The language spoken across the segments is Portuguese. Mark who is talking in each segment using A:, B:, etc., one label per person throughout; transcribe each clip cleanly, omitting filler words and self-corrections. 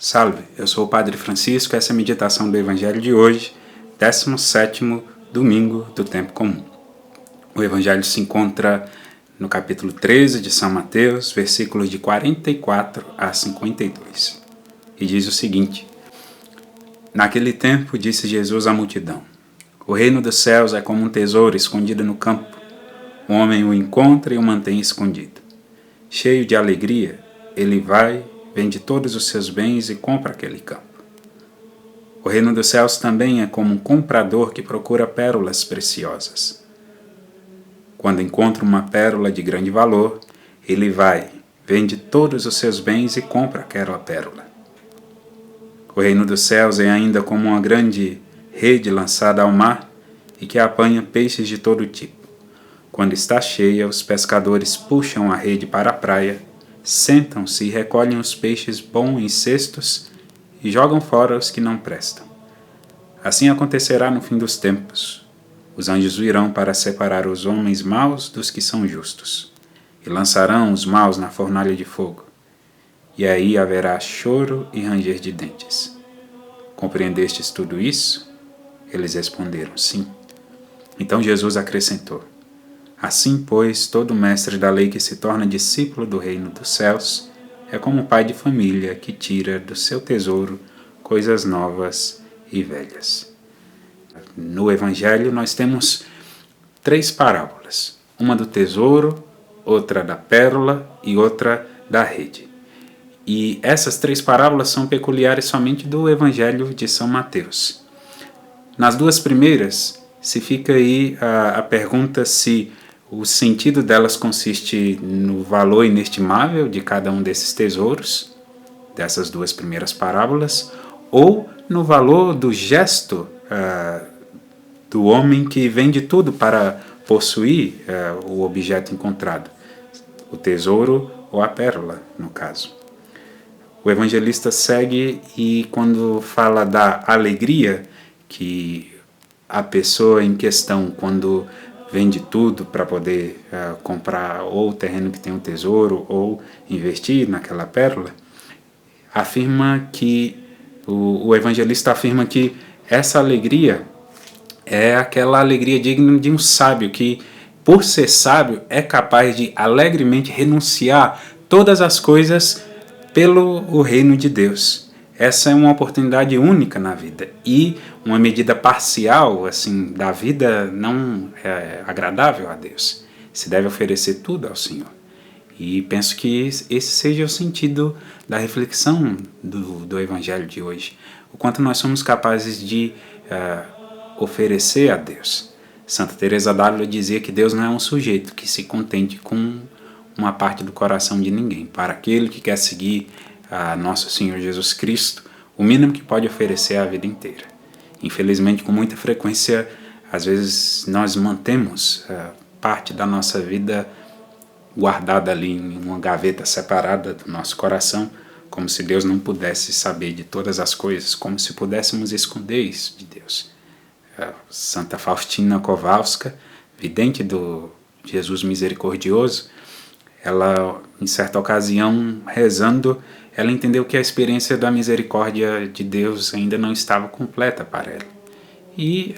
A: Salve, eu sou o Padre Francisco, essa é a meditação do Evangelho de hoje, 17º domingo do Tempo Comum. O Evangelho se encontra no capítulo 13 de São Mateus, versículos de 44 a 52. E diz o seguinte: Naquele tempo disse Jesus à multidão: O reino dos céus é como um tesouro escondido no campo. O homem o encontra e o mantém escondido. Cheio de alegria, ele vai, vende todos os seus bens e compra aquele campo. O reino dos céus também é como um comprador que procura pérolas preciosas. Quando encontra uma pérola de grande valor, ele vai, vende todos os seus bens e compra aquela pérola. O reino dos céus é ainda como uma grande rede lançada ao mar e que apanha peixes de todo tipo. Quando está cheia, os pescadores puxam a rede para a praia, sentam-se e recolhem os peixes bons em cestos e jogam fora os que não prestam. Assim acontecerá no fim dos tempos. Os anjos virão para separar os homens maus dos que são justos, e lançarão os maus na fornalha de fogo. E aí haverá choro e ranger de dentes. Compreendestes tudo isso? Eles responderam, sim. Então Jesus acrescentou: Assim, pois, todo mestre da lei que se torna discípulo do reino dos céus é como um pai de família que tira do seu tesouro coisas novas e velhas. No Evangelho nós temos 3 parábolas, uma do tesouro, outra da pérola e outra da rede. E essas 3 parábolas são peculiares somente do Evangelho de São Mateus. Nas 2 primeiras, se fica aí a pergunta se o sentido delas consiste no valor inestimável de cada um desses tesouros, dessas 2 primeiras parábolas, ou no valor do gesto do homem que vende tudo para possuir o objeto encontrado, o tesouro ou a pérola, no caso. O evangelista segue e quando fala da alegria que a pessoa em questão, quando vende tudo para poder comprar ou o terreno que tem um tesouro ou investir naquela pérola, afirma que o evangelista afirma que essa alegria é aquela alegria digna de um sábio que, por ser sábio, é capaz de alegremente renunciar todas as coisas pelo o reino de Deus. Essa é uma oportunidade única na vida e uma medida parcial assim da vida não é agradável a Deus. Se deve oferecer tudo ao Senhor. E penso que esse seja o sentido da reflexão do Evangelho de hoje. O quanto nós somos capazes de oferecer a Deus. Santa Teresa d'Ávila dizia que Deus não é um sujeito que se contente com uma parte do coração de ninguém. Para aquele que quer seguir a nosso Senhor Jesus Cristo, o mínimo que pode oferecer é a vida inteira. Infelizmente, com muita frequência, às vezes nós mantemos parte da nossa vida guardada ali em uma gaveta separada do nosso coração, como se Deus não pudesse saber de todas as coisas, como se pudéssemos esconder isso de Deus. Santa Faustina Kowalska, vidente do Jesus Misericordioso, ela, em certa ocasião, rezando, ela entendeu que a experiência da misericórdia de Deus ainda não estava completa para ela. E,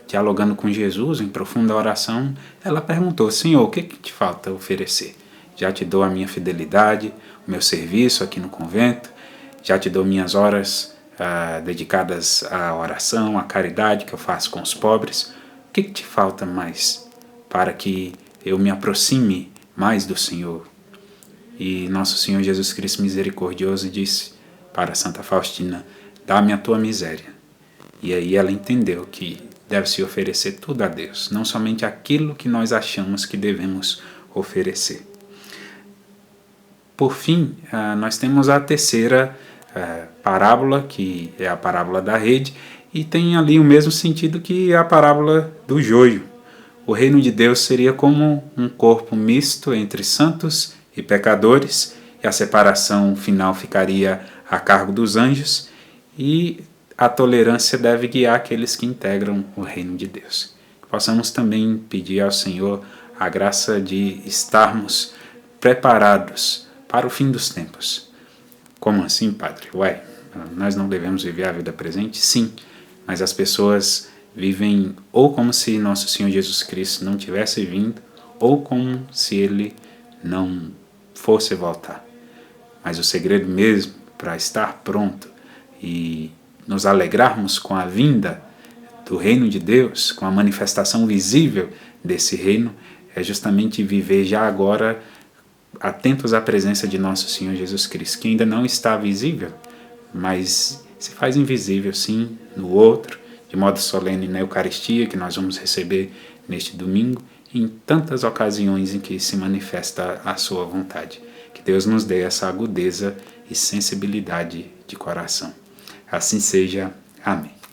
A: dialogando com Jesus, em profunda oração, ela perguntou: Senhor, o que te falta oferecer? Já te dou a minha fidelidade, o meu serviço aqui no convento, já te dou minhas horas dedicadas à oração, à caridade que eu faço com os pobres. O que te falta mais para que eu me aproxime mais do Senhor? E nosso Senhor Jesus Cristo misericordioso disse para Santa Faustina: dá-me a tua miséria. E aí ela entendeu que deve-se oferecer tudo a Deus, não somente aquilo que nós achamos que devemos oferecer. Por fim, nós temos a terceira parábola, que é a parábola da rede, e tem ali o mesmo sentido que a parábola do joio. O reino de Deus seria como um corpo misto entre santos e pecadores, e a separação final ficaria a cargo dos anjos, e a tolerância deve guiar aqueles que integram o reino de Deus. Possamos também pedir ao Senhor a graça de estarmos preparados para o fim dos tempos. Como assim, Padre? Nós não devemos viver a vida presente? Sim, mas as pessoas vivem ou como se nosso Senhor Jesus Cristo não tivesse vindo, ou como se Ele não fosse voltar. Mas o segredo mesmo para estar pronto e nos alegrarmos com a vinda do reino de Deus, com a manifestação visível desse reino, é justamente viver já agora atentos à presença de nosso Senhor Jesus Cristo, que ainda não está visível, mas se faz invisível sim no outro, de modo solene na Eucaristia, que nós vamos receber neste domingo, e em tantas ocasiões em que se manifesta a sua vontade. Que Deus nos dê essa agudeza e sensibilidade de coração. Assim seja. Amém.